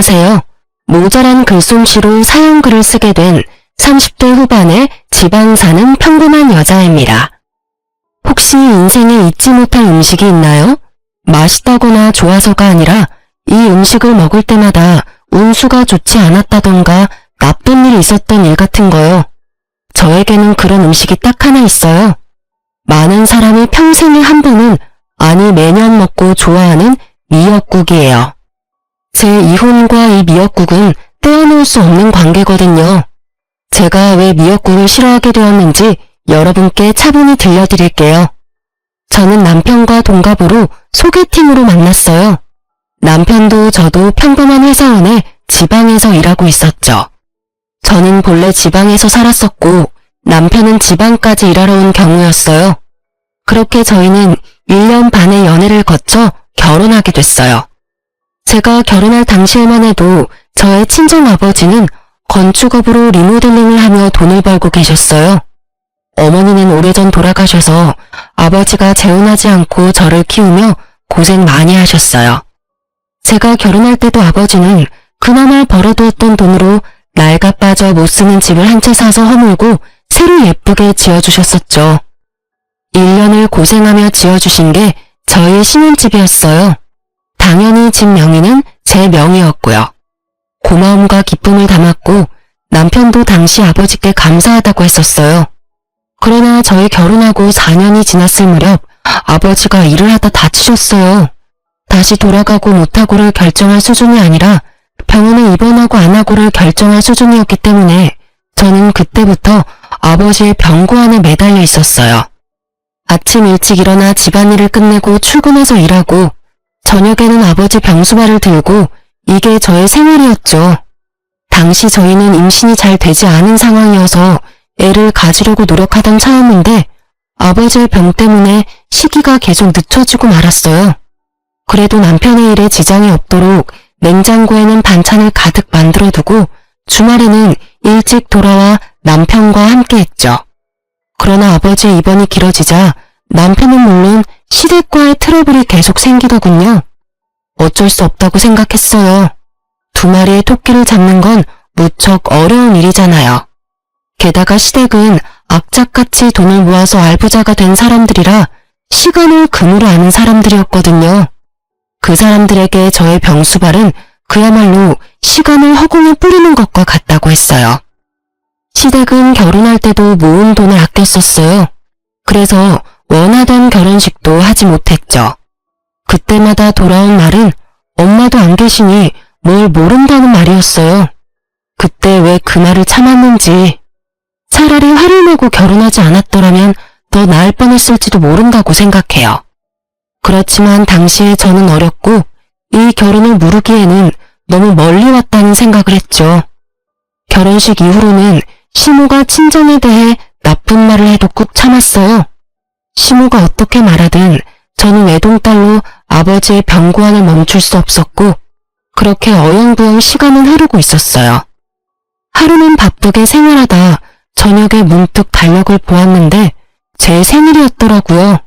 안녕하세요. 모자란 글솜씨로 사연글을 쓰게 된 30대 후반의 지방 사는 평범한 여자입니다. 혹시 인생에 잊지 못할 음식이 있나요? 맛있다거나 좋아서가 아니라 이 음식을 먹을 때마다 운수가 좋지 않았다던가 나쁜 일이 있었던 일 같은 거요. 저에게는 그런 음식이 딱 하나 있어요. 많은 사람이 평생에 한 번은, 아니 매년 먹고 좋아하는 미역국이에요. 제 이혼과 이 미역국은 떼어놓을 수 없는 관계거든요. 제가 왜 미역국을 싫어하게 되었는지 여러분께 차분히 들려드릴게요. 저는 남편과 동갑으로 소개팅으로 만났어요. 남편도 저도 평범한 회사원에 지방에서 일하고 있었죠. 저는 본래 지방에서 살았었고 남편은 지방까지 일하러 온 경우였어요. 그렇게 저희는 1년 반의 연애를 거쳐 결혼하게 됐어요. 제가 결혼할 당시에만 해도 저의 친정아버지는 건축업으로 리모델링을 하며 돈을 벌고 계셨어요. 어머니는 오래전 돌아가셔서 아버지가 재혼하지 않고 저를 키우며 고생 많이 하셨어요. 제가 결혼할 때도 아버지는 그나마 벌어두었던 돈으로 낡아 빠져 못 쓰는 집을 한 채 사서 허물고 새로 예쁘게 지어주셨었죠. 1년을 고생하며 지어주신 게 저희 신혼집이었어요. 당연히 집 명의는 제 명의였고요. 고마움과 기쁨을 담았고 남편도 당시 아버지께 감사하다고 했었어요. 그러나 저희 결혼하고 4년이 지났을 무렵 아버지가 일을 하다 다치셨어요. 다시 돌아가고 못하고를 결정할 수준이 아니라 병원에 입원하고 안 하고를 결정할 수준이었기 때문에 저는 그때부터 아버지의 병고안에 매달려 있었어요. 아침 일찍 일어나 집안일을 끝내고 출근해서 일하고 저녁에는 아버지 병수발을 들고 이게 저의 생활이었죠. 당시 저희는 임신이 잘 되지 않은 상황이어서 애를 가지려고 노력하던 차였는데 아버지의 병 때문에 시기가 계속 늦춰지고 말았어요. 그래도 남편의 일에 지장이 없도록 냉장고에는 반찬을 가득 만들어두고 주말에는 일찍 돌아와 남편과 함께 했죠. 그러나 아버지의 입원이 길어지자 남편은 물론 시댁과의 트러블이 계속 생기더군요. 어쩔 수 없다고 생각했어요. 2마리의 토끼를 잡는 건 무척 어려운 일이잖아요. 게다가 시댁은 악착같이 돈을 모아서 알부자가 된 사람들이라 시간을 금으로 아는 사람들이었거든요. 그 사람들에게 저의 병수발은 그야말로 시간을 허공에 뿌리는 것과 같다고 했어요. 시댁은 결혼할 때도 모은 돈을 아껴 썼어요. 그래서 원하던 결혼식도 하지 못했죠. 그때마다 돌아온 말은 엄마도 안 계시니 뭘 모른다는 말이었어요. 그때 왜 그 말을 참았는지. 차라리 화를 내고 결혼하지 않았더라면 더 나을 뻔했을지도 모른다고 생각해요. 그렇지만 당시에 저는 어렸고 이 결혼을 무르기에는 너무 멀리 왔다는 생각을 했죠. 결혼식 이후로는 시모가 친정에 대해 나쁜 말을 해도 꾹 참았어요. 시모가 어떻게 말하든 저는 외동딸로 아버지의 병고안을 멈출 수 없었고 그렇게 어영부영 시간은 흐르고 있었어요. 하루는 바쁘게 생활하다 저녁에 문득 달력을 보았는데 제 생일이었더라고요.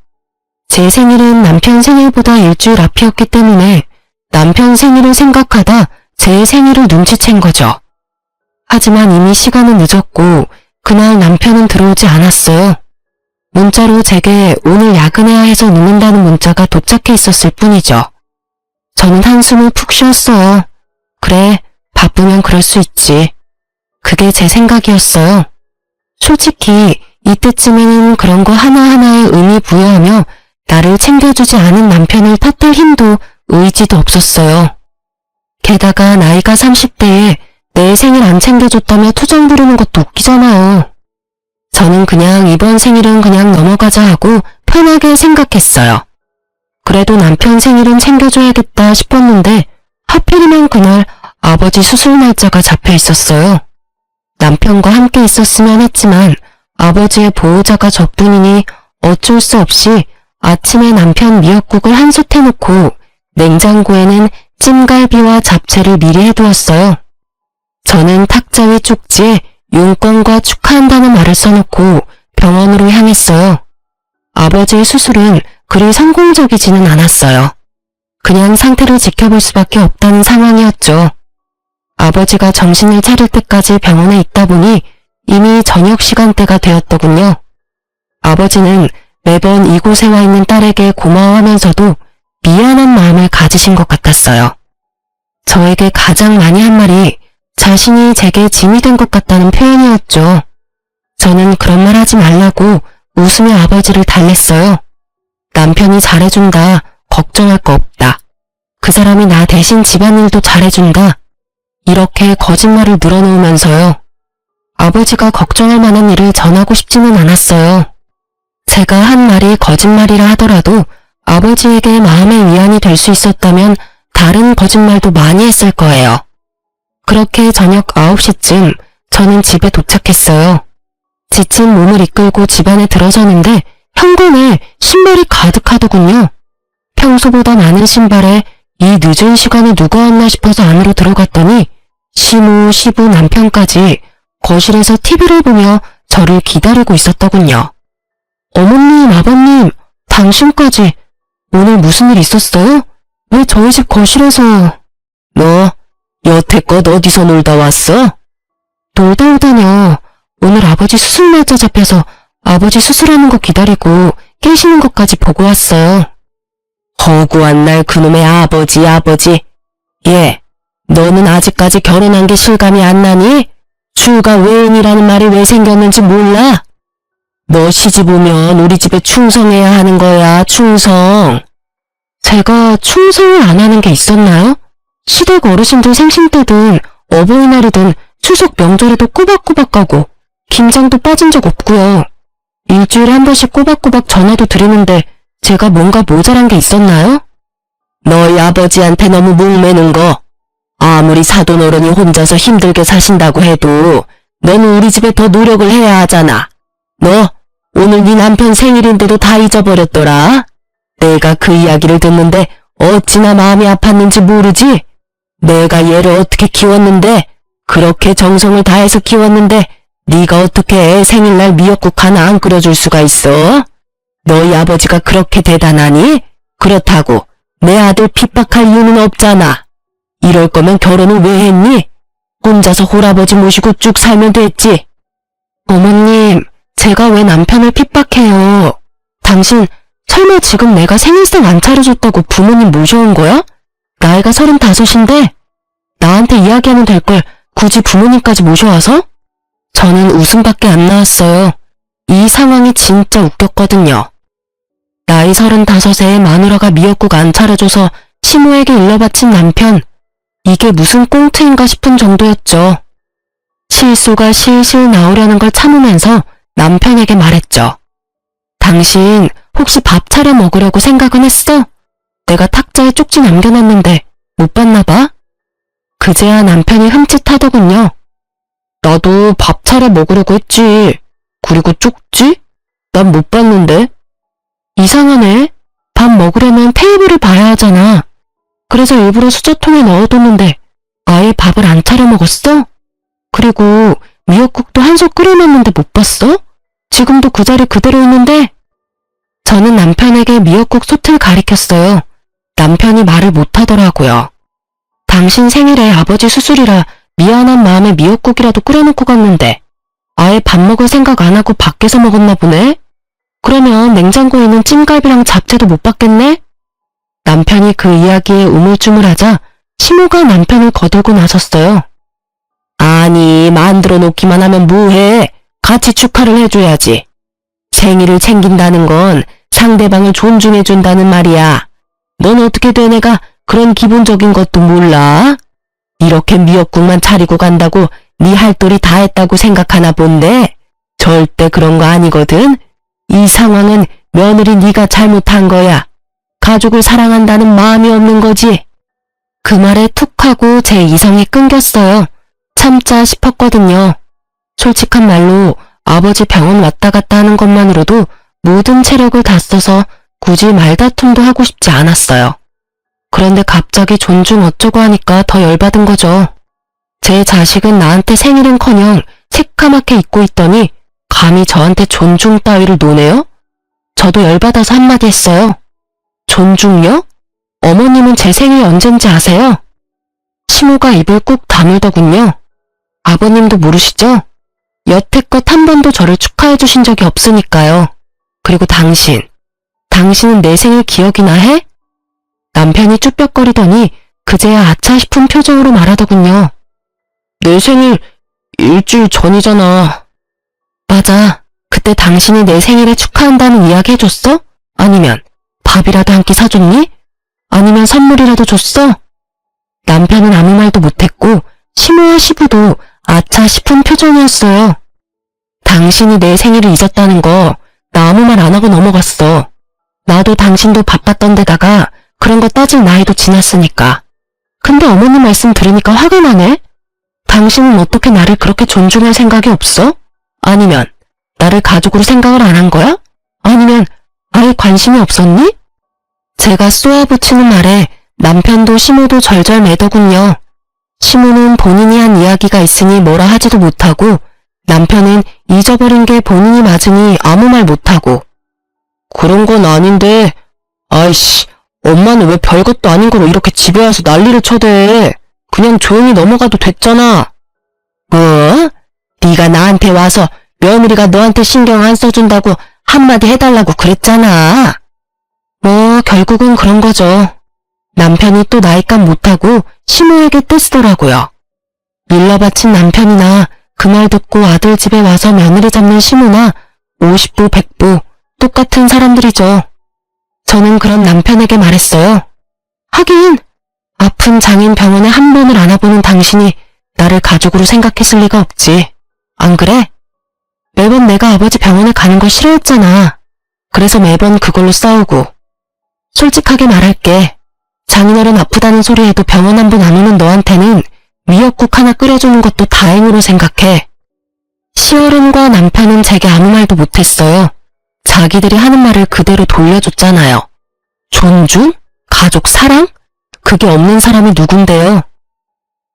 제 생일은 남편 생일보다 일주일 앞이었기 때문에 남편 생일을 생각하다 제 생일을 눈치챈 거죠. 하지만 이미 시간은 늦었고 그날 남편은 들어오지 않았어요. 문자로 제게 오늘 야근해야 해서 늦는다는 문자가 도착해 있었을 뿐이죠. 저는 한숨을 푹 쉬었어요. 그래, 바쁘면 그럴 수 있지. 그게 제 생각이었어요. 솔직히 이때쯤에는 그런 거 하나하나에 의미 부여하며 나를 챙겨주지 않은 남편을 탓할 힘도 의지도 없었어요. 게다가 나이가 30대에 내 생일 안 챙겨줬다며 투정 부르는 것도 웃기잖아요. 저는 그냥 이번 생일은 그냥 넘어가자 하고 편하게 생각했어요. 그래도 남편 생일은 챙겨줘야겠다 싶었는데 하필이면 그날 아버지 수술 날짜가 잡혀 있었어요. 남편과 함께 있었으면 했지만 아버지의 보호자가 저뿐이니 어쩔 수 없이 아침에 남편 미역국을 한솥 해놓고 냉장고에는 찜갈비와 잡채를 미리 해두었어요. 저는 탁자 위 쪽지에 용건과 축하한다는 말을 써놓고 병원으로 향했어요. 아버지의 수술은 그리 성공적이지는 않았어요. 그냥 상태를 지켜볼 수밖에 없다는 상황이었죠. 아버지가 정신을 차릴 때까지 병원에 있다 보니 이미 저녁 시간대가 되었더군요. 아버지는 매번 이곳에 와 있는 딸에게 고마워하면서도 미안한 마음을 가지신 것 같았어요. 저에게 가장 많이 한 말이 자신이 제게 짐이 된 것 같다는 표현이었죠. 저는 그런 말 하지 말라고 웃으며 아버지를 달랬어요. 남편이 잘해준다. 걱정할 거 없다. 그 사람이 나 대신 집안일도 잘해준다. 이렇게 거짓말을 늘어놓으면서요. 아버지가 걱정할 만한 일을 전하고 싶지는 않았어요. 제가 한 말이 거짓말이라 하더라도 아버지에게 마음의 위안이 될 수 있었다면 다른 거짓말도 많이 했을 거예요. 그렇게 저녁 9시쯤 저는 집에 도착했어요. 지친 몸을 이끌고 집 안에 들어서는데 현관에 신발이 가득하더군요. 평소보다 많은 신발에 이 늦은 시간에 누가 왔나 싶어서 안으로 들어갔더니 시모, 시부, 남편까지 거실에서 TV를 보며 저를 기다리고 있었더군요. 어머님, 아버님, 당신까지 오늘 무슨 일 있었어요? 왜 저희 집 거실에서... 너 여태껏 어디서 놀다 왔어? 놀다 오다뇨. 오늘 아버지 수술 날짜 잡혀서 아버지 수술하는 거 기다리고 깨시는 것까지 보고 왔어요. 허구한 날 그놈의 아버지. 예, 너는 아직까지 결혼한 게 실감이 안 나니? 주가 외인이라는 말이 왜 생겼는지 몰라? 너 시집 오면 우리 집에 충성해야 하는 거야, 충성. 제가 충성을 안 하는 게 있었나요? 시댁 어르신들 생신 때든 어버이날이든 추석 명절에도 꼬박꼬박 가고 김장도 빠진 적 없고요. 일주일에 한 번씩 꼬박꼬박 전화도 드리는데 제가 뭔가 모자란 게 있었나요? 너희 아버지한테 너무 목매는 거. 아무리 사돈어른이 혼자서 힘들게 사신다고 해도 너는 우리 집에 더 노력을 해야 하잖아. 너 오늘 네 남편 생일인데도 다 잊어버렸더라. 내가 그 이야기를 듣는데 어찌나 마음이 아팠는지 모르지? 내가 얘를 어떻게 키웠는데, 그렇게 정성을 다해서 키웠는데 네가 어떻게 애 생일날 미역국 하나 안 끓여줄 수가 있어? 너희 아버지가 그렇게 대단하니? 그렇다고 내 아들 핍박할 이유는 없잖아. 이럴 거면 결혼을 왜 했니? 혼자서 홀아버지 모시고 쭉 살면 됐지. 어머님, 제가 왜 남편을 핍박해요? 당신 설마 지금 내가 생일상 안 차려줬다고 부모님 모셔온 거야? 나이가 35인데 나한테 이야기하면 될 걸 굳이 부모님까지 모셔와서? 저는 웃음밖에 안 나왔어요. 이 상황이 진짜 웃겼거든요. 나이 35에 마누라가 미역국 안 차려줘서 시모에게 일러바친 남편. 이게 무슨 꽁트인가 싶은 정도였죠. 실수가 실실 나오려는 걸 참으면서 남편에게 말했죠. 당신 혹시 밥 차려 먹으려고 생각은 했어? 내가 탁자에 쪽지 남겨놨는데 못 봤나 봐? 그제야 남편이 흠칫하더군요. 나도 밥 차려 먹으려고 했지. 그리고 쪽지? 난 못 봤는데. 이상하네. 밥 먹으려면 테이블을 봐야 하잖아. 그래서 일부러 수저통에 넣어뒀는데 아예 밥을 안 차려 먹었어? 그리고 미역국도 한 솥 끓여놨는데 못 봤어? 지금도 그 자리 그대로 있는데? 저는 남편에게 미역국 솥을 가리켰어요. 남편이 말을 못하더라고요. 당신 생일에 아버지 수술이라 미안한 마음에 미역국이라도 끓여놓고 갔는데 아예 밥 먹을 생각 안 하고 밖에서 먹었나 보네? 그러면 냉장고에 있는 찜갈비랑 잡채도 못 봤겠네? 남편이 그 이야기에 우물쭈물하자 시모가 남편을 거들고 나섰어요. 아니, 만들어 놓기만 하면 뭐해? 같이 축하를 해줘야지. 생일을 챙긴다는 건 상대방을 존중해준다는 말이야. 넌 어떻게 된 애가 그런 기본적인 것도 몰라? 이렇게 미역국만 차리고 간다고 네 할도리 다 했다고 생각하나 본데 절대 그런 거 아니거든. 이 상황은 며느리 네가 잘못한 거야. 가족을 사랑한다는 마음이 없는 거지. 그 말에 툭 하고 제 이성이 끊겼어요. 참자 싶었거든요. 솔직한 말로 아버지 병원 왔다 갔다 하는 것만으로도 모든 체력을 다 써서 굳이 말다툼도 하고 싶지 않았어요. 그런데 갑자기 존중 어쩌고 하니까 더 열받은 거죠. 제 자식은 나한테 생일은커녕 새까맣게 잊고 있더니 감히 저한테 존중 따위를 노네요? 저도 열받아서 한마디 했어요. 존중요? 어머님은 제 생일이 언젠지 아세요? 시모가 입을 꾹 다물더군요. 아버님도 모르시죠? 여태껏 한 번도 저를 축하해 주신 적이 없으니까요. 그리고 당신은 내 생일 기억이나 해? 남편이 쭈뼛거리더니 그제야 아차 싶은 표정으로 말하더군요. 내 생일 일주일 전이잖아. 맞아. 그때 당신이 내 생일에 축하한다는 이야기 해줬어? 아니면 밥이라도 한 끼 사줬니? 아니면 선물이라도 줬어? 남편은 아무 말도 못했고 시모와 시부도 아차 싶은 표정이었어요. 당신이 내 생일을 잊었다는 거 나 아무 말 안 하고 넘어갔어. 나도 당신도 바빴던 데다가 그런 거 따질 나이도 지났으니까. 근데 어머님 말씀 들으니까 화가 나네? 당신은 어떻게 나를 그렇게 존중할 생각이 없어? 아니면 나를 가족으로 생각을 안 한 거야? 아니면 아예 관심이 없었니? 제가 쏘아붙이는 말에 남편도 시모도 절절매더군요. 시모는 본인이 한 이야기가 있으니 뭐라 하지도 못하고 남편은 잊어버린 게 본인이 맞으니 아무 말 못하고. 그런 건 아닌데. 아이씨, 엄마는 왜 별것도 아닌 거로 이렇게 집에 와서 난리를 쳐대. 그냥 조용히 넘어가도 됐잖아. 뭐? 네가 나한테 와서 며느리가 너한테 신경 안 써준다고 한마디 해달라고 그랬잖아. 뭐 결국은 그런 거죠. 남편이 또 나이값 못하고 시모에게 떼쓰더라고요. 일러바친 남편이나 그 말 듣고 아들 집에 와서 며느리 잡는 시모나 50부 100부 똑같은 사람들이죠. 저는 그런 남편에게 말했어요. 하긴 아픈 장인 병원에 한 번을 안아보는 당신이 나를 가족으로 생각했을 리가 없지. 안 그래? 매번 내가 아버지 병원에 가는 걸 싫어했잖아. 그래서 매번 그걸로 싸우고. 솔직하게 말할게. 장인어른 아프다는 소리에도 병원 한 번 안 오는 너한테는 미역국 하나 끓여주는 것도 다행으로 생각해. 시어른과 남편은 제게 아무 말도 못했어요. 자기들이 하는 말을 그대로 돌려줬잖아요. 존중? 가족 사랑? 그게 없는 사람이 누군데요?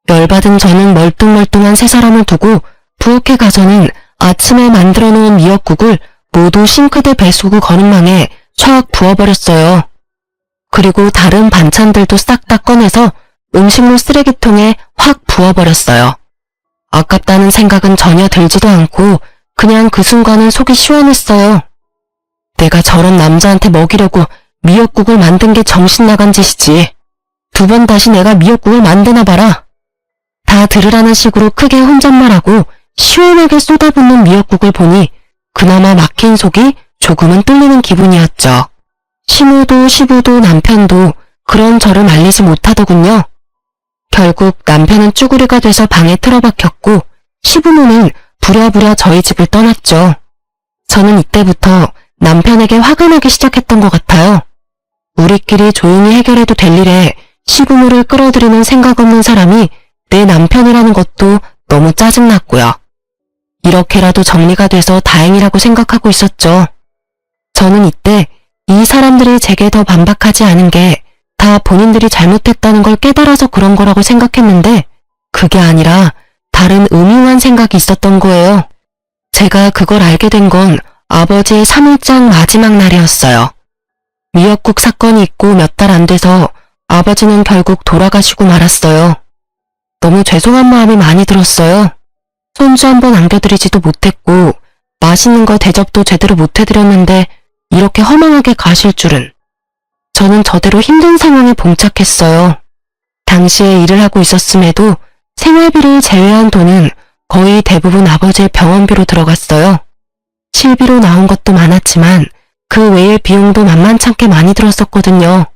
열받은 저는 멀뚱멀뚱한 세 사람을 두고 부엌에 가서는 아침에 만들어 놓은 미역국을 모두 싱크대 배수구 거름망에 촥 부어버렸어요. 그리고 다른 반찬들도 싹 다 꺼내서 음식물 쓰레기통에 확 부어버렸어요. 아깝다는 생각은 전혀 들지도 않고 그냥 그 순간은 속이 시원했어요. 내가 저런 남자한테 먹이려고 미역국을 만든 게 정신 나간 짓이지. 두 번 다시 내가 미역국을 만드나 봐라. 다 들으라는 식으로 크게 혼잣말하고 시원하게 쏟아붓는 미역국을 보니 그나마 막힌 속이 조금은 뚫리는 기분이었죠. 시모도 시부도 남편도 그런 저를 말리지 못하더군요. 결국 남편은 쭈구리가 돼서 방에 틀어박혔고 시부모는 부랴부랴 저희 집을 떠났죠. 저는 이때부터 남편에게 화가 나기 시작했던 것 같아요. 우리끼리 조용히 해결해도 될 일에 시부모를 끌어들이는 생각 없는 사람이 내 남편이라는 것도 너무 짜증났고요. 이렇게라도 정리가 돼서 다행이라고 생각하고 있었죠. 저는 이때 이 사람들이 제게 더 반박하지 않은 게 다 본인들이 잘못했다는 걸 깨달아서 그런 거라고 생각했는데 그게 아니라 다른 음흉한 생각이 있었던 거예요. 제가 그걸 알게 된 건 아버지의 3일장 마지막 날이었어요. 미역국 사건이 있고 몇 달 안 돼서 아버지는 결국 돌아가시고 말았어요. 너무 죄송한 마음이 많이 들었어요. 손주 한 번 안겨드리지도 못했고 맛있는 거 대접도 제대로 못 해드렸는데 이렇게 허망하게 가실 줄은. 저는 저대로 힘든 상황에 봉착했어요. 당시에 일을 하고 있었음에도 생활비를 제외한 돈은 거의 대부분 아버지의 병원비로 들어갔어요. 실비로 나온 것도 많았지만 그 외의 비용도 만만찮게 많이 들었었거든요.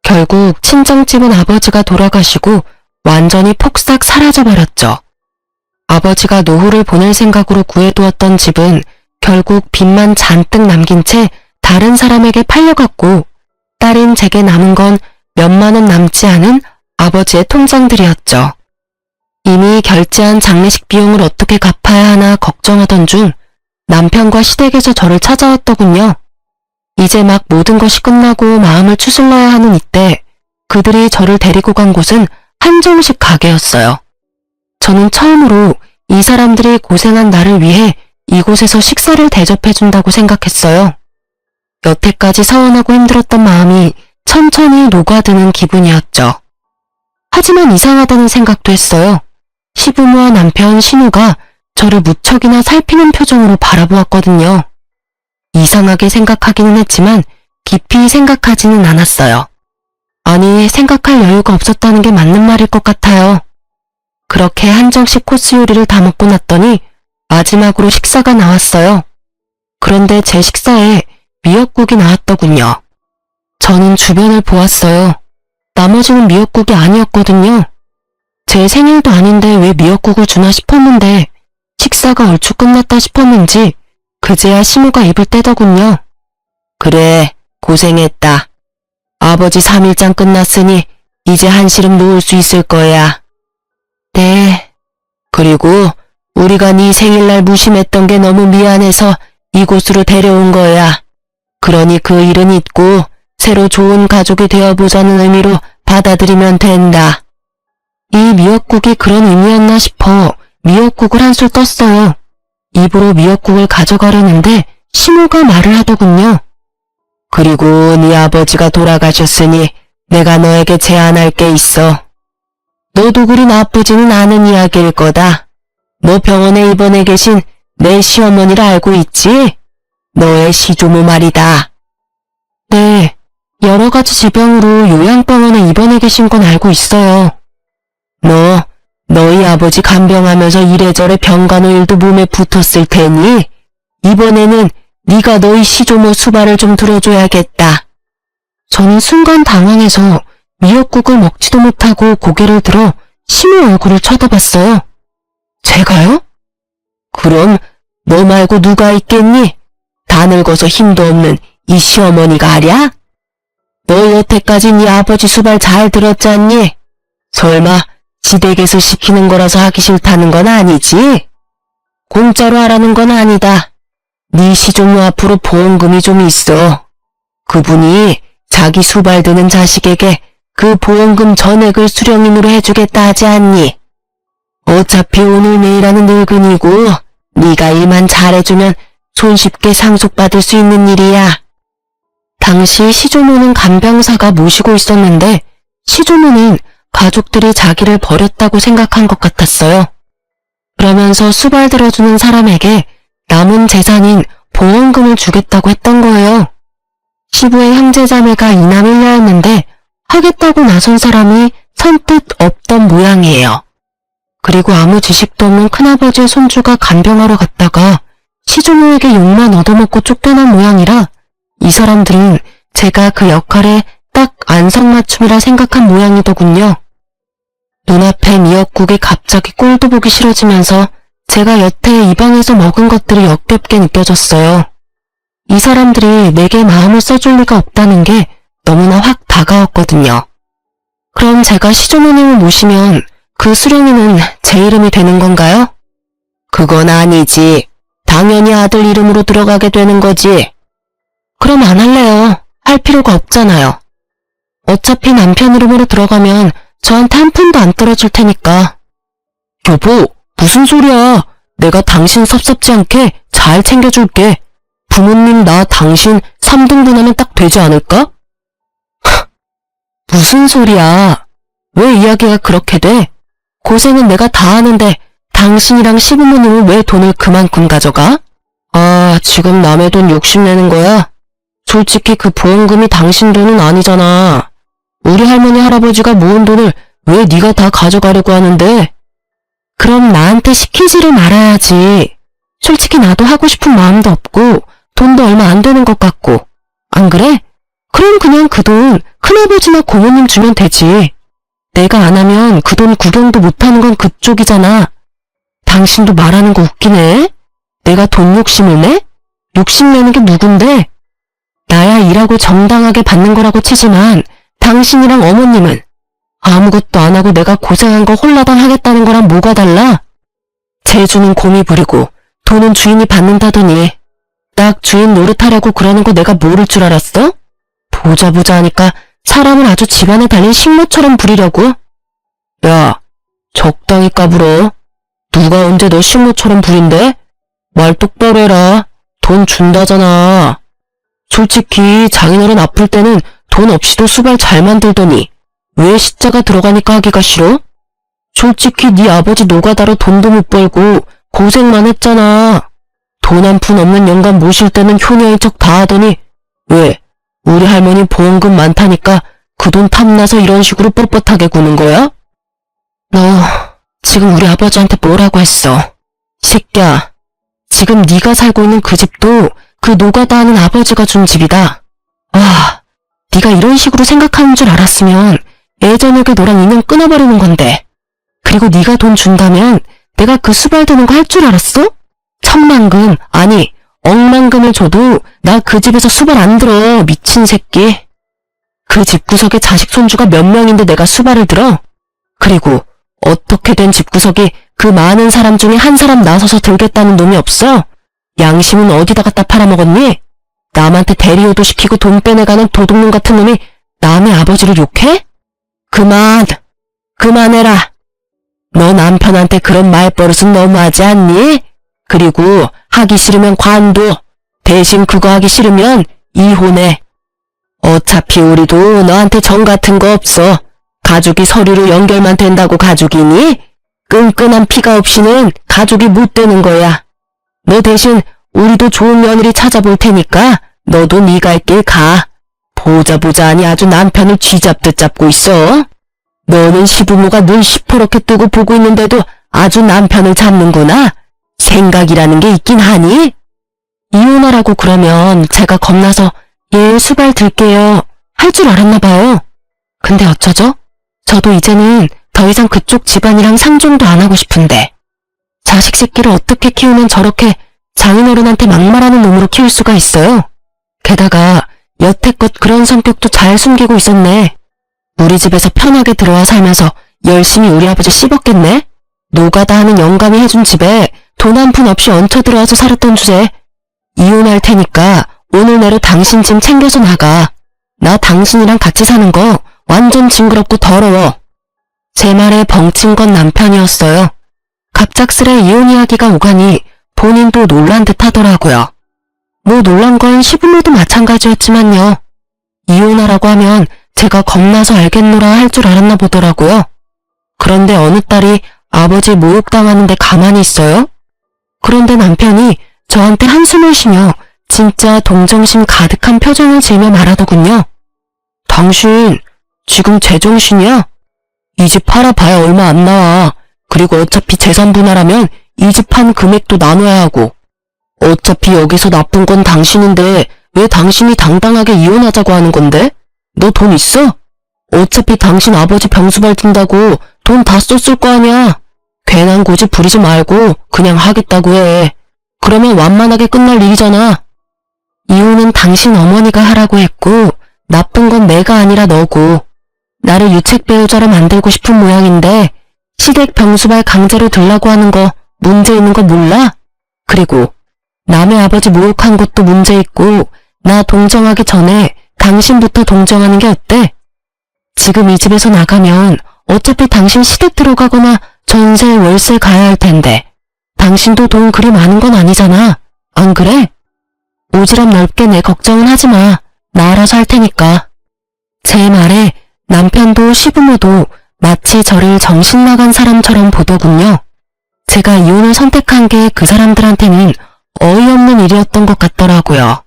결국 친정집은 아버지가 돌아가시고 완전히 폭삭 사라져버렸죠. 아버지가 노후를 보낼 생각으로 구해두었던 집은 결국 빚만 잔뜩 남긴 채 다른 사람에게 팔려갔고 딸인 제게 남은 건 몇만 원 남지 않은 아버지의 통장들이었죠. 이미 결제한 장례식 비용을 어떻게 갚아야 하나 걱정하던 중 남편과 시댁에서 저를 찾아왔더군요. 이제 막 모든 것이 끝나고 마음을 추슬러야 하는 이때 그들이 저를 데리고 간 곳은 한정식 가게였어요. 저는 처음으로 이 사람들이 고생한 나를 위해 이곳에서 식사를 대접해준다고 생각했어요. 여태까지 서운하고 힘들었던 마음이 천천히 녹아드는 기분이었죠. 하지만 이상하다는 생각도 했어요. 시부모와 남편 신우가 저를 무척이나 살피는 표정으로 바라보았거든요. 이상하게 생각하기는 했지만 깊이 생각하지는 않았어요. 아니, 생각할 여유가 없었다는 게 맞는 말일 것 같아요. 그렇게 한정식 코스 요리를 다 먹고 났더니 마지막으로 식사가 나왔어요. 그런데 제 식사에 미역국이 나왔더군요. 저는 주변을 보았어요. 나머지는 미역국이 아니었거든요. 제 생일도 아닌데 왜 미역국을 주나 싶었는데 식사가 얼추 끝났다 싶었는지 그제야 시무가 입을 떼더군요. 그래, 고생했다. 아버지 3일장 끝났으니 이제 한시름 놓을 수 있을 거야. 네. 그리고 우리가 네 생일날 무심했던 게 너무 미안해서 이곳으로 데려온 거야. 그러니 그 일은 잊고 새로 좋은 가족이 되어보자는 의미로 받아들이면 된다. 이 미역국이 그런 의미였나 싶어 미역국을 한술 떴어요. 입으로 미역국을 가져가려는데 시모가 말을 하더군요. 그리고 네 아버지가 돌아가셨으니 내가 너에게 제안할 게 있어. 너도 그리 나쁘지는 않은 이야기일 거다. 너 병원에 입원해 계신 내 시어머니를 알고 있지? 너의 시조모 말이다. 네, 여러 가지 지병으로 요양병원에 입원해 계신 건 알고 있어요. 너희 아버지 간병하면서 이래저래 병간호 일도 몸에 붙었을 테니 이번에는 네가 너희 시조모 수발을 좀 들어줘야겠다. 저는 순간 당황해서 미역국을 먹지도 못하고 고개를 들어 시모 얼굴을 쳐다봤어요. 제가요? 그럼 너 말고 누가 있겠니? 다 늙어서 힘도 없는 이 시어머니가 아랴? 너 여태까지 네 아버지 수발 잘 들었잖니? 설마 지댁에서 시키는 거라서 하기 싫다는 건 아니지? 공짜로 하라는 건 아니다. 네 시종모 앞으로 보험금이 좀 있어. 그분이 자기 수발 드는 자식에게 그 보험금 전액을 수령임으로 해주겠다 하지 않니? 어차피 오늘 내일 하는 늙은이고 네가 일만 잘해주면 손쉽게 상속받을 수 있는 일이야. 당시 시조모는 간병사가 모시고 있었는데 시조모는 가족들이 자기를 버렸다고 생각한 것 같았어요. 그러면서 수발 들어주는 사람에게 남은 재산인 보험금을 주겠다고 했던 거예요. 시부의 형제자매가 이남 1녀였는데 하겠다고 나선 사람이 선뜻 없던 모양이에요. 그리고 아무 지식도 없는 큰아버지의 손주가 간병하러 갔다가 시조모에게 욕만 얻어먹고 쫓겨난 모양이라 이 사람들은 제가 그 역할에 딱 안성맞춤이라 생각한 모양이더군요. 눈앞에 미역국이 갑자기 꼴도 보기 싫어지면서 제가 여태 이 방에서 먹은 것들이 역겹게 느껴졌어요. 이 사람들이 내게 마음을 써줄 리가 없다는 게 너무나 확 다가왔거든요. 그럼 제가 시조모님을 모시면 그 수령이는 제 이름이 되는 건가요? 그건 아니지. 당연히 아들 이름으로 들어가게 되는 거지. 그럼 안 할래요. 할 필요가 없잖아요. 어차피 남편 이름으로 들어가면 저한테 한 푼도 안 떨어질 테니까. 여보, 무슨 소리야. 내가 당신 섭섭지 않게 잘 챙겨줄게. 부모님 나 당신 3등분하면 딱 되지 않을까? 무슨 소리야. 왜 이야기가 그렇게 돼? 고생은 내가 다 하는데 당신이랑 시부모님은 왜 돈을 그만큼 가져가? 아, 지금 남의 돈 욕심내는 거야? 솔직히 그 보험금이 당신 돈은 아니잖아. 우리 할머니 할아버지가 모은 돈을 왜 네가 다 가져가려고 하는데? 그럼 나한테 시키지를 말아야지. 솔직히 나도 하고 싶은 마음도 없고 돈도 얼마 안 되는 것 같고. 안 그래? 그럼 그냥 그 돈 큰아버지나 고모님 주면 되지. 내가 안 하면 그 돈 구경도 못하는 건 그쪽이잖아. 당신도 말하는 거 웃기네. 내가 돈 욕심을 내? 욕심내는 게 누군데? 나야 일하고 정당하게 받는 거라고 치지만 당신이랑 어머님은 아무것도 안 하고 내가 고생한 거 홀라당 하겠다는 거랑 뭐가 달라? 재주는 곰이 부리고 돈은 주인이 받는다더니 딱 주인 노릇하려고 그러는 거 내가 모를 줄 알았어? 보자 하니까 사람을 아주 집안에 달린 식모처럼 부리려고? 야, 적당히 까불어. 누가 언제 너 식모처럼 부린대? 말 똑바로 해라. 돈 준다잖아. 솔직히 장인어른 아플 때는 돈 없이도 수발 잘 만들더니 왜 시자가 들어가니까 하기가 싫어? 솔직히 네 아버지 노가다로 돈도 못 벌고 고생만 했잖아. 돈 한 푼 없는 영감 모실 때는 효녀인 척 다 하더니 왜? 우리 할머니 보험금 많다니까 그 돈 탐나서 이런 식으로 뻣뻣하게 구는 거야? 너 지금 우리 아버지한테 뭐라고 했어? 새끼야, 지금 네가 살고 있는 그 집도 그 노가다 하는 아버지가 준 집이다. 아, 네가 이런 식으로 생각하는 줄 알았으면 예전에 너랑 인연 끊어버리는 건데. 그리고 네가 돈 준다면 내가 그 수발드는 거 할 줄 알았어? 천만금, 아니 억만금을 줘도 나 그 집에서 수발 안 들어, 미친 새끼. 그 집구석에 자식 손주가 몇 명인데 내가 수발을 들어? 그리고 어떻게 된 집구석이 그 많은 사람 중에 한 사람 나서서 들겠다는 놈이 없어? 양심은 어디다 갖다 팔아먹었니? 남한테 대리효도 시키고 돈 빼내가는 도둑놈 같은 놈이 남의 아버지를 욕해? 그만해라. 너 남편한테 그런 말버릇은 너무하지 않니? 그리고 하기 싫으면 관둬. 대신 그거 하기 싫으면 이혼해. 어차피 우리도 너한테 정 같은 거 없어. 가족이 서류로 연결만 된다고 가족이니? 끈끈한 피가 없이는 가족이 못 되는 거야. 너 대신 우리도 좋은 며느리 찾아볼 테니까 너도 네 갈 길 가. 보자 하니 아주 남편을 쥐잡듯 잡고 있어. 너는 시부모가 눈 시퍼렇게 뜨고 보고 있는데도 아주 남편을 잡는구나. 생각이라는 게 있긴 하니? 이혼하라고 그러면 제가 겁나서 예, 수발 들게요 할 줄 알았나 봐요. 근데 어쩌죠? 저도 이제는 더 이상 그쪽 집안이랑 상종도 안 하고 싶은데 자식 새끼를 어떻게 키우면 저렇게 장인어른한테 막말하는 놈으로 키울 수가 있어요? 게다가 여태껏 그런 성격도 잘 숨기고 있었네. 우리 집에서 편하게 들어와 살면서 열심히 우리 아버지 씹었겠네? 노가다 하는 영감이 해준 집에 돈 한 푼 없이 얹혀 들어와서 살았던 주제. 이혼할 테니까 오늘 내로 당신 짐 챙겨서 나가. 나 당신이랑 같이 사는 거 완전 징그럽고 더러워. 제 말에 벙친 건 남편이었어요. 갑작스레 이혼 이야기가 오가니 본인도 놀란 듯 하더라고요. 뭐 놀란 건 시부모도 마찬가지였지만요. 이혼하라고 하면 제가 겁나서 알겠노라 할 줄 알았나 보더라고요. 그런데 어느 딸이 아버지 모욕당하는데 가만히 있어요? 그런데 남편이 저한테 한숨을 쉬며 진짜 동정심 가득한 표정을 지으며 말하더군요. 당신 지금 제정신이야? 이 집 팔아봐야 얼마 안 나와. 그리고 어차피 재산 분할하면 이 집 판 금액도 나눠야 하고. 어차피 여기서 나쁜 건 당신인데 왜 당신이 당당하게 이혼하자고 하는 건데? 너 돈 있어? 어차피 당신 아버지 병수발 든다고 돈 다 썼을 거 아니야. 괜한 고집 부리지 말고 그냥 하겠다고 해. 그러면 완만하게 끝날 일이잖아. 이혼은 당신 어머니가 하라고 했고 나쁜 건 내가 아니라 너고. 나를 유책 배우자로 만들고 싶은 모양인데 시댁 병수발 강제로 들라고 하는 거 문제 있는 거 몰라? 그리고 남의 아버지 모욕한 것도 문제 있고 나 동정하기 전에 당신부터 동정하는 게 어때? 지금 이 집에서 나가면 어차피 당신 시댁 들어가거나 전세 월세 가야 할 텐데 당신도 돈 그리 많은 건 아니잖아. 안 그래? 오지랖 넓게 내 걱정은 하지 마. 나 알아서 할 테니까. 제 말에 남편도 시부모도 마치 저를 정신 나간 사람처럼 보더군요. 제가 이혼을 선택한 게 그 사람들한테는 어이없는 일이었던 것 같더라고요.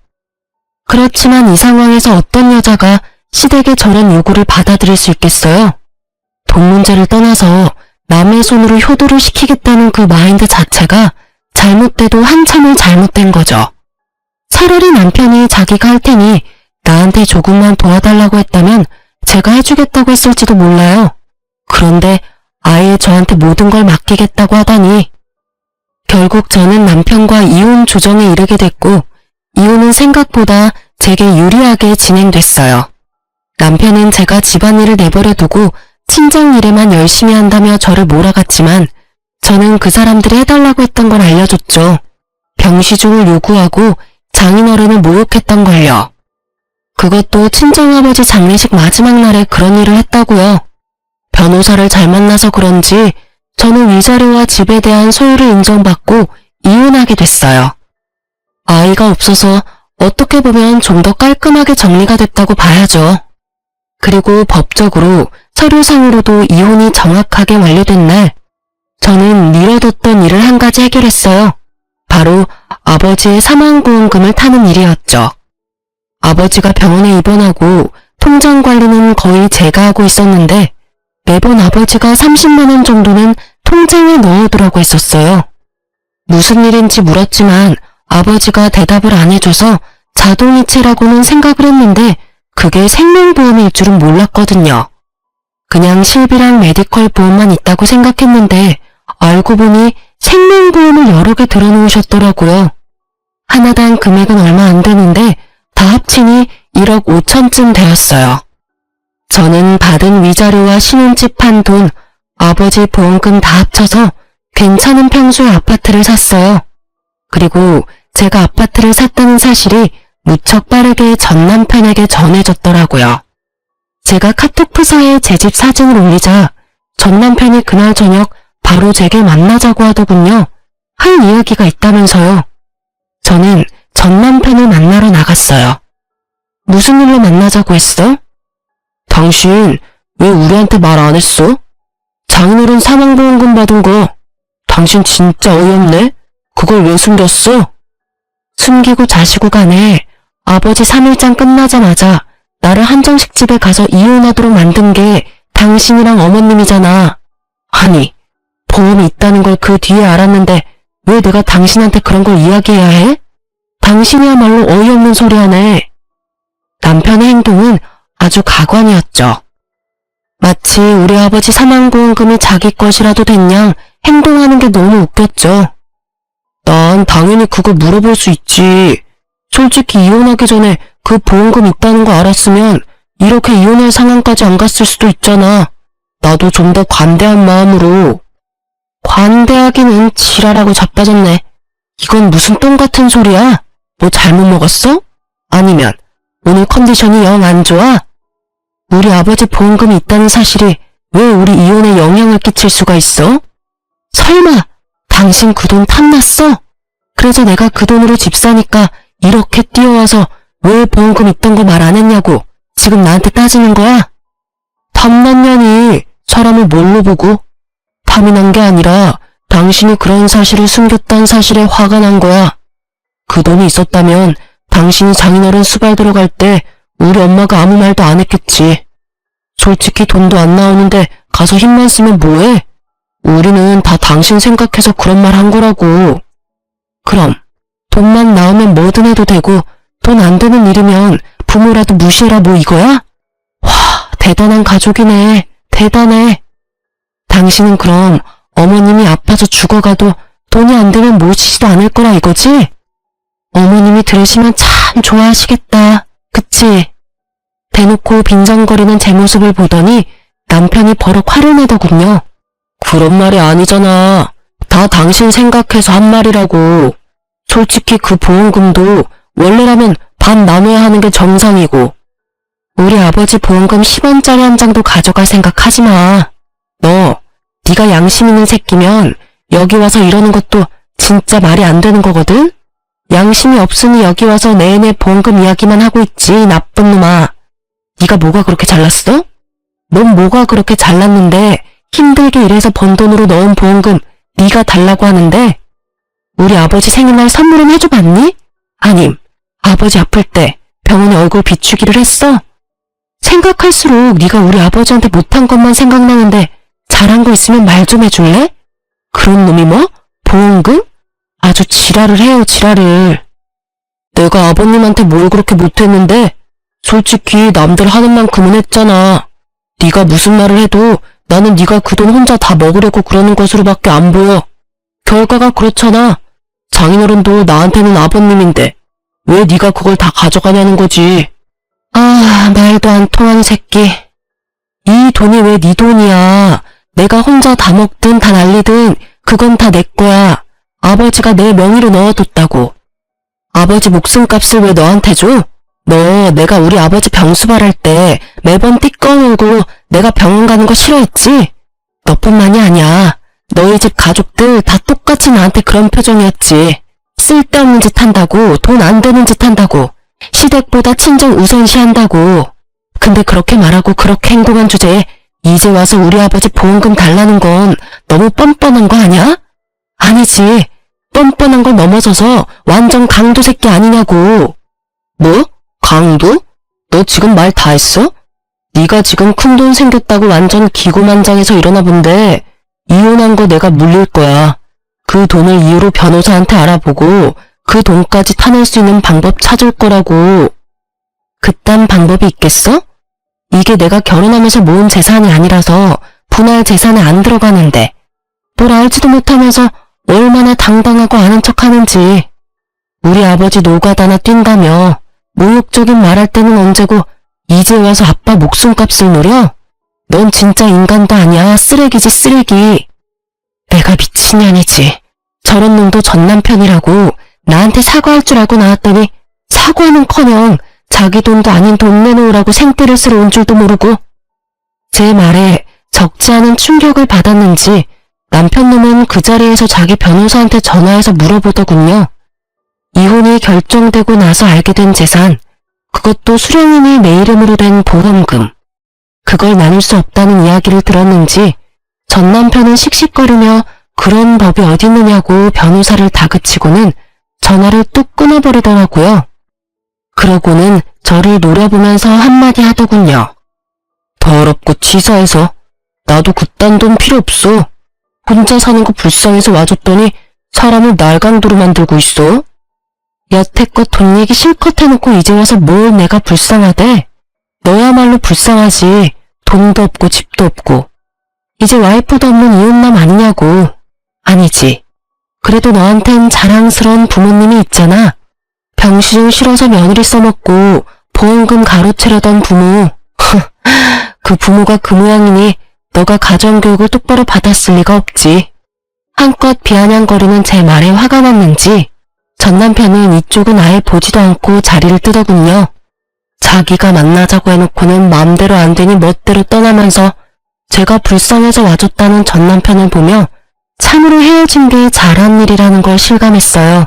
그렇지만 이 상황에서 어떤 여자가 시댁의 저런 요구를 받아들일 수 있겠어요? 돈 문제를 떠나서 남의 손으로 효도를 시키겠다는 그 마인드 자체가 잘못돼도 한참을 잘못된 거죠. 차라리 남편이 자기가 할 테니 나한테 조금만 도와달라고 했다면 제가 해주겠다고 했을지도 몰라요. 그런데 아예 저한테 모든 걸 맡기겠다고 하다니. 결국 저는 남편과 이혼 조정에 이르게 됐고 이혼은 생각보다 제게 유리하게 진행됐어요. 남편은 제가 집안일을 내버려 두고 친정 일에만 열심히 한다며 저를 몰아갔지만 저는 그 사람들이 해달라고 했던 걸 알려줬죠. 병시중을 요구하고 장인어른을 모욕했던 걸요. 그것도 친정아버지 장례식 마지막 날에 그런 일을 했다고요. 변호사를 잘 만나서 그런지 저는 위자료와 집에 대한 소유를 인정받고 이혼하게 됐어요. 아이가 없어서 어떻게 보면 좀 더 깔끔하게 정리가 됐다고 봐야죠. 그리고 법적으로 서류상으로도 이혼이 정확하게 완료된 날, 저는 미뤄뒀던 일을 한 가지 해결했어요. 바로 아버지의 사망보험금을 타는 일이었죠. 아버지가 병원에 입원하고 통장 관리는 거의 제가 하고 있었는데 매번 아버지가 30만 원 정도는 통장에 넣어두라고 했었어요. 무슨 일인지 물었지만 아버지가 대답을 안 해줘서 자동이체라고는 생각을 했는데 그게 생명보험일 줄은 몰랐거든요. 그냥 실비랑 메디컬 보험만 있다고 생각했는데 알고 보니 생명보험을 여러 개 들어놓으셨더라고요. 하나당 금액은 얼마 안 되는데 다 합치니 1억 5천쯤 되었어요. 저는 받은 위자료와 신혼집 판 돈, 아버지 보험금 다 합쳐서 괜찮은 평수의 아파트를 샀어요. 그리고 제가 아파트를 샀다는 사실이 무척 빠르게 전 남편에게 전해졌더라고요. 제가 카톡 프사에 제 집 사진을 올리자 전 남편이 그날 저녁 바로 제게 만나자고 하더군요. 할 이야기가 있다면서요. 저는 전 남편을 만나러 나갔어요. 무슨 일로 만나자고 했어? 당신 왜 우리한테 말 안 했어? 장인어른 사망보험금 받은 거 당신 진짜 어이없네? 그걸 왜 숨겼어? 숨기고 자시고 간에 아버지 3일장 끝나자마자 나를 한정식 집에 가서 이혼하도록 만든 게 당신이랑 어머님이잖아. 아니, 보험이 있다는 걸 그 뒤에 알았는데 왜 내가 당신한테 그런 걸 이야기해야 해? 당신이야말로 어이없는 소리 하네. 남편의 행동은 아주 가관이었죠. 마치 우리 아버지 사망보험금이 자기 것이라도 됐냐 행동하는 게 너무 웃겼죠. 난 당연히 그거 물어볼 수 있지. 솔직히 이혼하기 전에 그 보험금 있다는 거 알았으면 이렇게 이혼할 상황까지 안 갔을 수도 있잖아. 나도 좀 더 관대한 마음으로. 관대하기는 지랄하고 자빠졌네. 이건 무슨 똥 같은 소리야? 뭐 잘못 먹었어? 아니면 오늘 컨디션이 영 안 좋아? 우리 아버지 보험금이 있다는 사실이 왜 우리 이혼에 영향을 끼칠 수가 있어? 설마 당신 그 돈 탐났어? 그래서 내가 그 돈으로 집 사니까 이렇게 뛰어와서 왜 보험금 있던 거 말 안 했냐고 지금 나한테 따지는 거야? 탐났냐니 사람을 뭘로 보고? 탐이 난 게 아니라 당신이 그런 사실을 숨겼다는 사실에 화가 난 거야. 그 돈이 있었다면 당신이 장인어른 수발 들어갈 때 우리 엄마가 아무 말도 안 했겠지. 솔직히 돈도 안 나오는데 가서 힘만 쓰면 뭐해? 우리는 다 당신 생각해서 그런 말 한 거라고. 그럼 돈만 나오면 뭐든 해도 되고 돈 안 되는 일이면 부모라도 무시해라 뭐 이거야? 와, 대단한 가족이네. 대단해. 당신은 그럼 어머님이 아파서 죽어가도 돈이 안 되면 모시지도 않을 거라 이거지? 어머님이 들으시면 참 좋아하시겠다. 그치? 대놓고 빈정거리는 제 모습을 보더니 남편이 버럭 화를 내더군요. 그런 말이 아니잖아. 다 당신 생각해서 한 말이라고. 솔직히 그 보험금도 원래라면 반 나눠야 하는 게 정상이고. 우리 아버지 보험금 10원짜리 한 장도 가져갈 생각하지 마. 네가 양심 있는 새끼면 여기 와서 이러는 것도 진짜 말이 안 되는 거거든? 양심이 없으니 여기 와서 내내 보험금 이야기만 하고 있지, 나쁜 놈아. 네가 뭐가 그렇게 잘났어? 넌 뭐가 그렇게 잘났는데 힘들게 일해서 번 돈으로 넣은 보험금 네가 달라고 하는데 우리 아버지 생일날 선물은 해줘봤니? 아님 아버지 아플 때 병원에 얼굴 비추기를 했어? 생각할수록 네가 우리 아버지한테 못한 것만 생각나는데 잘한 거 있으면 말 좀 해줄래? 그런 놈이 뭐? 보험금? 아주 지랄을 해요, 지랄을. 내가 아버님한테 뭘 그렇게 못했는데 솔직히 남들 하는 만큼은 했잖아. 네가 무슨 말을 해도 나는 네가 그 돈 혼자 다 먹으려고 그러는 것으로밖에 안 보여. 결과가 그렇잖아. 장인어른도 나한테는 아버님인데 왜 네가 그걸 다 가져가냐는 거지. 아, 말도 안 통하는 새끼. 이 돈이 왜 네 돈이야. 내가 혼자 다 먹든 다 날리든 그건 다 내 거야. 아버지가 내 명의로 넣어뒀다고. 아버지 목숨값을 왜 너한테 줘? 너 내가 우리 아버지 병수발할 때 매번 띠꺼물고 내가 병원 가는 거 싫어했지? 너뿐만이 아니야. 너희 집 가족들 다 똑같이 나한테 그런 표정이었지. 쓸데없는 짓 한다고, 돈 안 되는 짓 한다고, 시댁보다 친정 우선시한다고. 근데 그렇게 말하고 그렇게 행동한 주제에 이제 와서 우리 아버지 보험금 달라는 건 너무 뻔뻔한 거 아니야? 아니지. 뻔뻔한 걸 넘어서서 완전 강도 새끼 아니냐고. 뭐? 강도? 너 지금 말 다 했어? 네가 지금 큰돈 생겼다고 완전 기고만장해서 일어나 본데 이혼한 거 내가 물릴 거야. 그 돈을 이유로 변호사한테 알아보고 그 돈까지 타낼 수 있는 방법 찾을 거라고. 그딴 방법이 있겠어? 이게 내가 결혼하면서 모은 재산이 아니라서 분할 재산에 안 들어가는데 뭘 알지도 못하면서 얼마나 당당하고 아는 척하는지. 우리 아버지 노가다나 뛴다며 모욕적인 말할 때는 언제고 이제 와서 아빠 목숨값을 노려? 넌 진짜 인간도 아니야. 쓰레기지 쓰레기. 내가 미친년이지. 저런 놈도 전 남편이라고 나한테 사과할 줄 알고 나왔더니 사과는커녕 자기 돈도 아닌 돈 내놓으라고 생떼를 쓰러 온 줄도 모르고. 제 말에 적지 않은 충격을 받았는지 남편 놈은 그 자리에서 자기 변호사한테 전화해서 물어보더군요. 이혼이 결정되고 나서 알게 된 재산, 그것도 수령님이 내 이름으로 된 보험금, 그걸 나눌 수 없다는 이야기를 들었는지 전 남편은 씩씩거리며 그런 법이 어딨느냐고 변호사를 다그치고는 전화를 뚝 끊어버리더라고요. 그러고는 저를 노려보면서 한마디 하더군요. 더럽고 치사해서 나도 그딴 돈 필요 없어. 혼자 사는 거 불쌍해서 와줬더니 사람을 날강도로 만들고 있어. 여태껏 돈 얘기 실컷 해놓고 이제 와서 뭘 내가 불쌍하대. 너야말로 불쌍하지. 돈도 없고 집도 없고. 이제 와이프도 없는 이혼남 아니냐고. 아니지. 그래도 너한텐 자랑스러운 부모님이 있잖아. 병실 실어서 며느리 써먹고 보험금 가로채려던 부모. 그 부모가 그 모양이니 너가 가정교육을 똑바로 받았을 리가 없지. 한껏 비아냥거리는 제 말에 화가 났는지 전 남편은 이쪽은 아예 보지도 않고 자리를 뜨더군요. 자기가 만나자고 해놓고는 마음대로 안 되니 멋대로 떠나면서 제가 불쌍해서 와줬다는 전 남편을 보며 참으로 헤어진 게 잘한 일이라는 걸 실감했어요.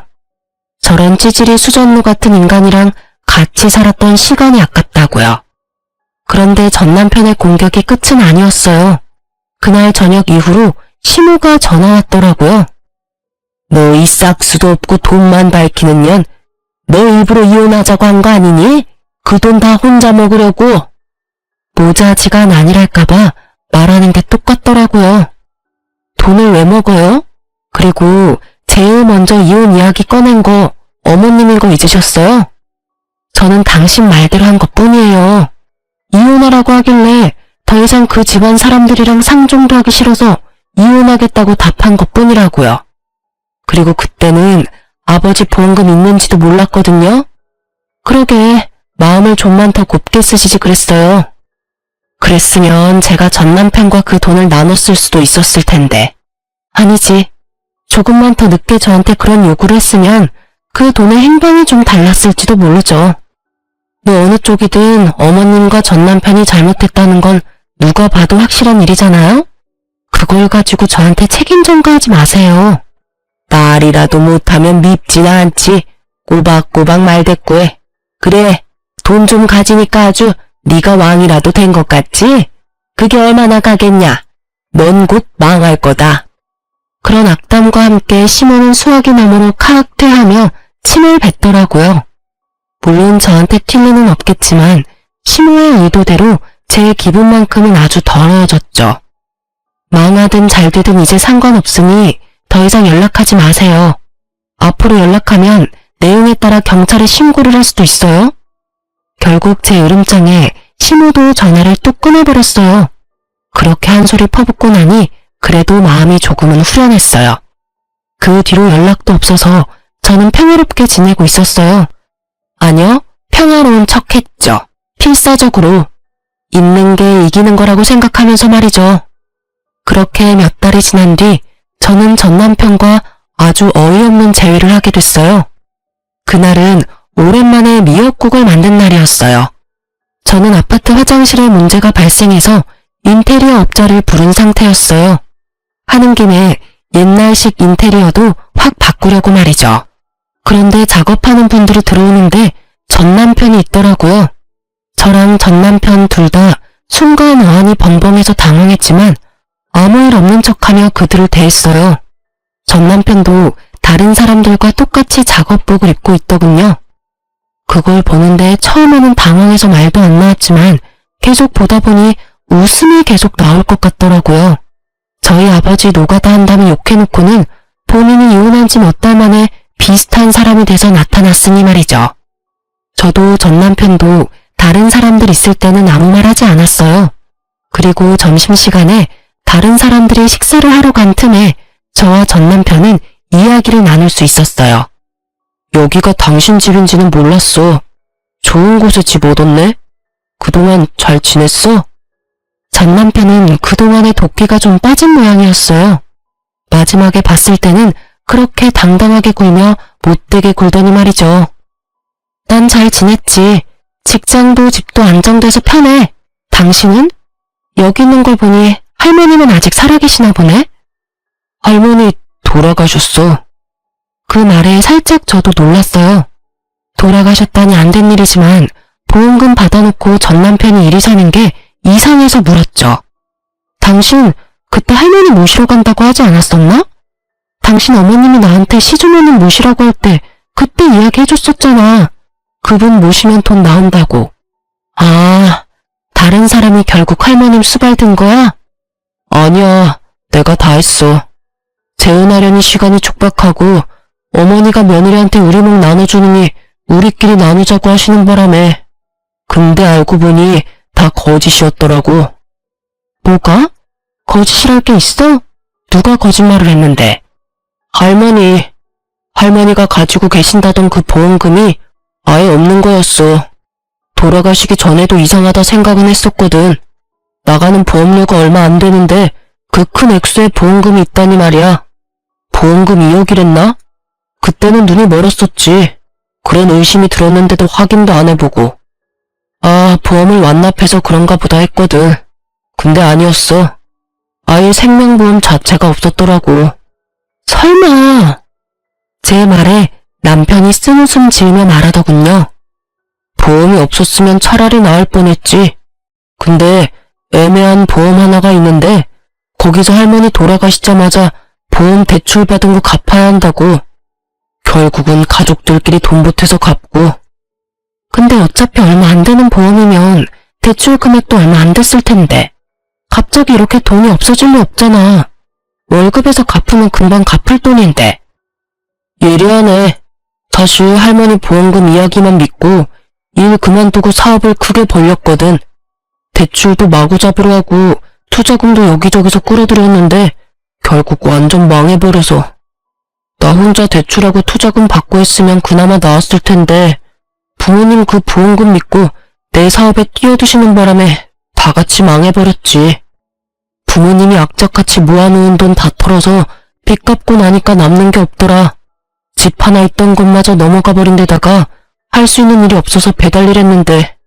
저런 찌질이 수전루 같은 인간이랑 같이 살았던 시간이 아깝다고요. 그런데 전 남편의 공격이 끝은 아니었어요. 그날 저녁 이후로 시모가 전화 왔더라고요. 너 이 싹수도 없고 돈만 밝히는 년, 너 일부러 이혼하자고 한 거 아니니? 그 돈 다 혼자 먹으려고. 모자지간 아니랄까봐 말하는 게 똑같더라고요. 돈을 왜 먹어요? 그리고 제일 먼저 이혼 이야기 꺼낸 거 어머님인 거 잊으셨어요? 저는 당신 말대로 한 것뿐이에요. 이혼하라고 하길래 더 이상 그 집안 사람들이랑 상종도 하기 싫어서 이혼하겠다고 답한 것뿐이라고요. 그리고 그때는 아버지 보험금 있는지도 몰랐거든요. 그러게 마음을 좀만 더 곱게 쓰시지 그랬어요. 그랬으면 제가 전 남편과 그 돈을 나눴을 수도 있었을 텐데. 아니지. 조금만 더 늦게 저한테 그런 요구를 했으면 그 돈의 행방이 좀 달랐을지도 모르죠. 뭐 어느 쪽이든 어머님과 전 남편이 잘못했다는 건 누가 봐도 확실한 일이잖아요? 그걸 가지고 저한테 책임 전가하지 마세요. 말이라도 못하면 밉지나 않지. 꼬박꼬박 말대꾸해. 그래, 돈 좀 가지니까 아주 네가 왕이라도 된 것 같지? 그게 얼마나 가겠냐? 넌 곧 망할 거다. 그런 악담과 함께 시모는 수화기 너머로 카악 퇴하며 침을 뱉더라고요. 물론 저한테 튈 리는 없겠지만 시모의 의도대로 제 기분만큼은 아주 더러워졌죠. 망하든 잘되든 이제 상관없으니 더 이상 연락하지 마세요. 앞으로 연락하면 내용에 따라 경찰에 신고를 할 수도 있어요. 결국 제 으름장에 시모도 전화를 또 끊어버렸어요. 그렇게 한 소리 퍼붓고 나니 그래도 마음이 조금은 후련했어요. 그 뒤로 연락도 없어서 저는 평화롭게 지내고 있었어요. 아니요, 평화로운 척했죠. 필사적으로. 있는 게 이기는 거라고 생각하면서 말이죠. 그렇게 몇 달이 지난 뒤 저는 전 남편과 아주 어이없는 재회를 하게 됐어요. 그날은 오랜만에 미역국을 만든 날이었어요. 저는 아파트 화장실에 문제가 발생해서 인테리어 업자를 부른 상태였어요. 하는 김에 옛날식 인테리어도 확 바꾸려고 말이죠. 그런데 작업하는 분들이 들어오는데 전 남편이 있더라고요. 저랑 전 남편 둘 다 순간 어안이 벙벙해서 당황했지만 아무 일 없는 척하며 그들을 대했어요. 전 남편도 다른 사람들과 똑같이 작업복을 입고 있더군요. 그걸 보는데 처음에는 당황해서 말도 안 나왔지만 계속 보다 보니 웃음이 계속 나올 것 같더라고요. 저희 아버지 노가다 한다며 욕해놓고는 본인이 이혼한 지 몇 달 만에 비슷한 사람이 돼서 나타났으니 말이죠. 저도 전 남편도 다른 사람들 있을 때는 아무 말 하지 않았어요. 그리고 점심시간에 다른 사람들이 식사를 하러 간 틈에 저와 전 남편은 이야기를 나눌 수 있었어요. 여기가 당신 집인지는 몰랐어. 좋은 곳에 집 얻었네? 그동안 잘 지냈어? 전 남편은 그동안에 도끼가 좀 빠진 모양이었어요. 마지막에 봤을 때는 그렇게 당당하게 굴며 못되게 굴더니 말이죠. 난 잘 지냈지. 직장도 집도 안정돼서 편해. 당신은? 여기 있는 걸 보니 할머니는 아직 살아계시나 보네? 할머니 돌아가셨어. 그 말에 살짝 저도 놀랐어요. 돌아가셨다니 안 된 일이지만 보험금 받아놓고 전 남편이 이리 사는 게 이상해서 물었죠. 당신 그때 할머니 모시러 간다고 하지 않았었나? 당신 어머님이 나한테 시주머니 모시라고 할 때 그때 이야기해줬었잖아. 그분 모시면 돈 나온다고. 아, 다른 사람이 결국 할머님 수발든 거야? 아니야, 내가 다 했어. 재혼하려니 시간이 촉박하고 어머니가 며느리한테 우리 목 나눠주느니 우리끼리 나누자고 하시는 바람에. 근데 알고 보니 다 거짓이었더라고. 뭐가? 거짓이랄 게 있어? 누가 거짓말을 했는데? 할머니가 가지고 계신다던 그 보험금이 아예 없는 거였어. 돌아가시기 전에도 이상하다 생각은 했었거든. 나가는 보험료가 얼마 안 되는데 그 큰 액수의 보험금이 있다니 말이야. 보험금 2억이랬나? 그때는 눈이 멀었었지. 그런 의심이 들었는데도 확인도 안 해보고. 아, 보험을 완납해서 그런가 보다 했거든. 근데 아니었어. 아예 생명보험 자체가 없었더라고. 설마. 제 말에 남편이 쓴웃음 지으며 말하더군요. 보험이 없었으면 차라리 나을 뻔했지. 근데 애매한 보험 하나가 있는데 거기서 할머니 돌아가시자마자 보험 대출 받은 거 갚아야 한다고. 결국은 가족들끼리 돈 보태서 갚고. 근데 어차피 얼마 안 되는 보험이면 대출 금액도 얼마 안 됐을 텐데 갑자기 이렇게 돈이 없어질 리 없잖아. 월급에서 갚으면 금방 갚을 돈인데. 예리하네. 사실 할머니 보험금 이야기만 믿고 일 그만두고 사업을 크게 벌렸거든. 대출도 마구잡이로 하고 투자금도 여기저기서 끌어들였는데 결국 완전 망해버려서. 나 혼자 대출하고 투자금 받고 했으면 그나마 나았을 텐데 부모님 그 보험금 믿고 내 사업에 뛰어드시는 바람에 다 같이 망해버렸지. 부모님이 악착같이 모아놓은 돈 다 털어서 빚 갚고 나니까 남는 게 없더라. 집 하나 있던 것마저 넘어가 버린 데다가 할 수 있는 일이 없어서 배달일 했는데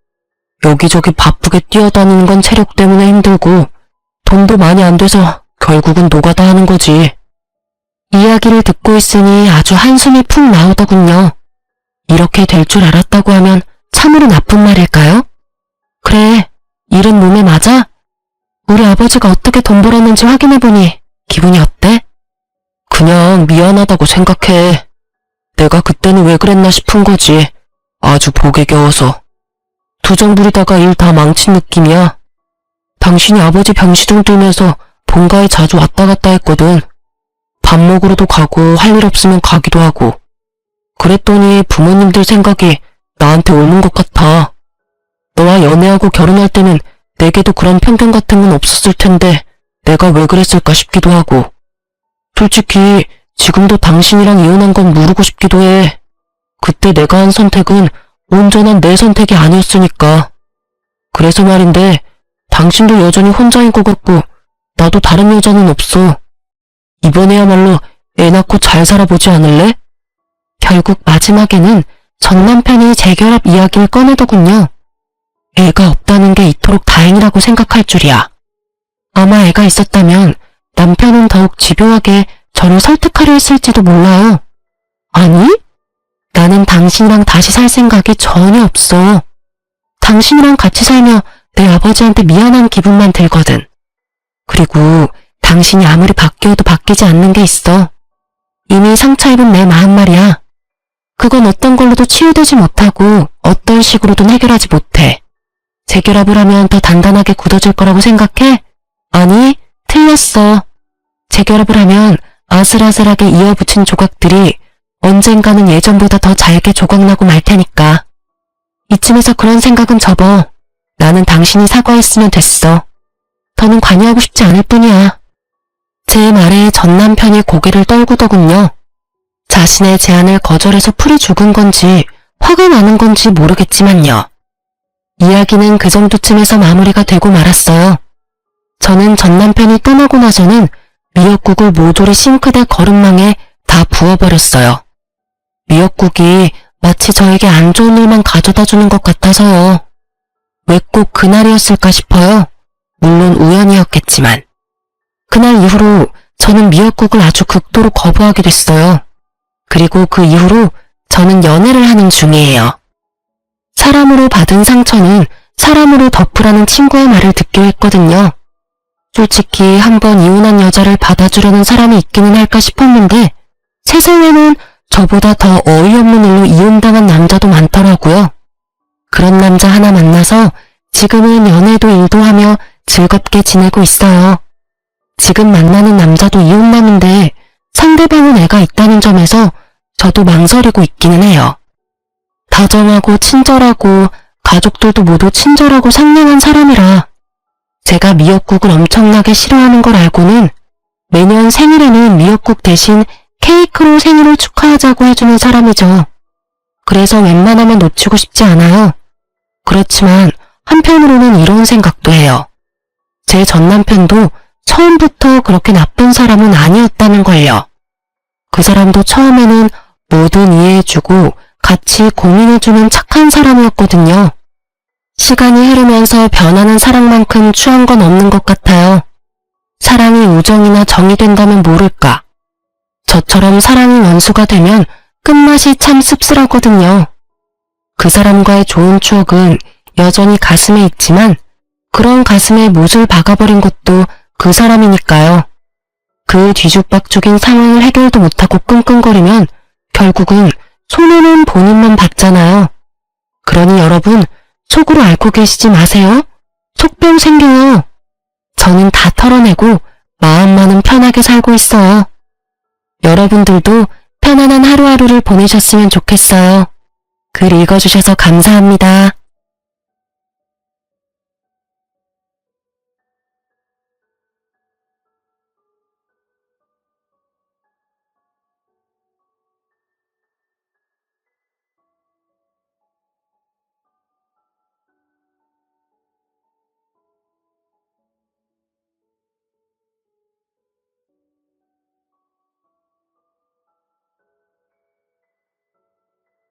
여기저기 바쁘게 뛰어다니는 건 체력 때문에 힘들고 돈도 많이 안 돼서 결국은 노가다 하는 거지. 이야기를 듣고 있으니 아주 한숨이 푹 나오더군요. 이렇게 될 줄 알았다고 하면 참으로 나쁜 말일까요? 그래, 일은 몸에 맞아? 우리 아버지가 어떻게 돈 벌었는지 확인해보니 기분이 어때? 그냥 미안하다고 생각해. 내가 그때는 왜 그랬나 싶은 거지. 아주 복에 겨워서. 투정 부리다가 일 다 망친 느낌이야. 당신이 아버지 병시중 들면서 본가에 자주 왔다 갔다 했거든. 밥 먹으러도 가고 할 일 없으면 가기도 하고. 그랬더니 부모님들 생각이 나한테 옳은 것 같아. 너와 연애하고 결혼할 때는 내게도 그런 편견 같은 건 없었을 텐데 내가 왜 그랬을까 싶기도 하고. 솔직히 지금도 당신이랑 이혼한 건 모르고 싶기도 해. 그때 내가 한 선택은 온전한 내 선택이 아니었으니까. 그래서 말인데 당신도 여전히 혼자인 것 같고 나도 다른 여자는 없어. 이번에야말로 애 낳고 잘 살아보지 않을래? 결국 마지막에는 전 남편이 재결합 이야기를 꺼내더군요. 애가 없다는 게 이토록 다행이라고 생각할 줄이야. 아마 애가 있었다면 남편은 더욱 집요하게 저를 설득하려 했을지도 몰라요. 아니? 나는 당신이랑 다시 살 생각이 전혀 없어. 당신이랑 같이 살며 내 아버지한테 미안한 기분만 들거든. 그리고 당신이 아무리 바뀌어도 바뀌지 않는 게 있어. 이미 상처 입은 내 마음 말이야. 그건 어떤 걸로도 치유되지 못하고 어떤 식으로든 해결하지 못해. 재결합을 하면 더 단단하게 굳어질 거라고 생각해? 아니, 틀렸어. 재결합을 하면 아슬아슬하게 이어붙인 조각들이 언젠가는 예전보다 더 잘게 조각나고 말 테니까. 이쯤에서 그런 생각은 접어. 나는 당신이 사과했으면 됐어. 더는 관여하고 싶지 않을 뿐이야. 제 말에 전 남편이 고개를 떨구더군요. 자신의 제안을 거절해서 풀이 죽은 건지 화가 나는 건지 모르겠지만요. 이야기는 그 정도쯤에서 마무리가 되고 말았어요. 저는 전 남편이 떠나고 나서는 미역국을 모조리 싱크대 거름망에 다 부어버렸어요. 미역국이 마치 저에게 안 좋은 일만 가져다 주는 것 같아서요. 왜 꼭 그날이었을까 싶어요. 물론 우연이었겠지만. 그날 이후로 저는 미역국을 아주 극도로 거부하게 됐어요. 그리고 그 이후로 저는 연애를 하는 중이에요. 사람으로 받은 상처는 사람으로 덮으라는 친구의 말을 듣기로 했거든요. 솔직히 한번 이혼한 여자를 받아주려는 사람이 있기는 할까 싶었는데 세상에는 저보다 더 어이없는 일로 이혼당한 남자도 많더라고요. 그런 남자 하나 만나서 지금은 연애도 일도 하며 즐겁게 지내고 있어요. 지금 만나는 남자도 이혼남인데 상대방은 애가 있다는 점에서 저도 망설이고 있기는 해요. 다정하고 친절하고 가족들도 모두 친절하고 상냥한 사람이라 제가 미역국을 엄청나게 싫어하는 걸 알고는 매년 생일에는 미역국 대신 케이크로 생일을 축하하자고 해주는 사람이죠. 그래서 웬만하면 놓치고 싶지 않아요. 그렇지만 한편으로는 이런 생각도 해요. 제 전남편도 처음부터 그렇게 나쁜 사람은 아니었다는 걸요. 그 사람도 처음에는 뭐든 이해해주고 같이 고민해주는 착한 사람이었거든요. 시간이 흐르면서 변하는 사랑만큼 추한 건 없는 것 같아요. 사랑이 우정이나 정이 된다면 모를까. 저처럼 사랑이 원수가 되면 끝맛이 참 씁쓸하거든요. 그 사람과의 좋은 추억은 여전히 가슴에 있지만 그런 가슴에 못을 박아버린 것도 그 사람이니까요. 그 뒤죽박죽인 상황을 해결도 못하고 끙끙거리면 결국은 손해는 본인만 받잖아요. 그러니 여러분 속으로 앓고 계시지 마세요. 속병 생겨요. 저는 다 털어내고 마음만은 편하게 살고 있어요. 여러분들도 편안한 하루하루를 보내셨으면 좋겠어요. 글 읽어주셔서 감사합니다.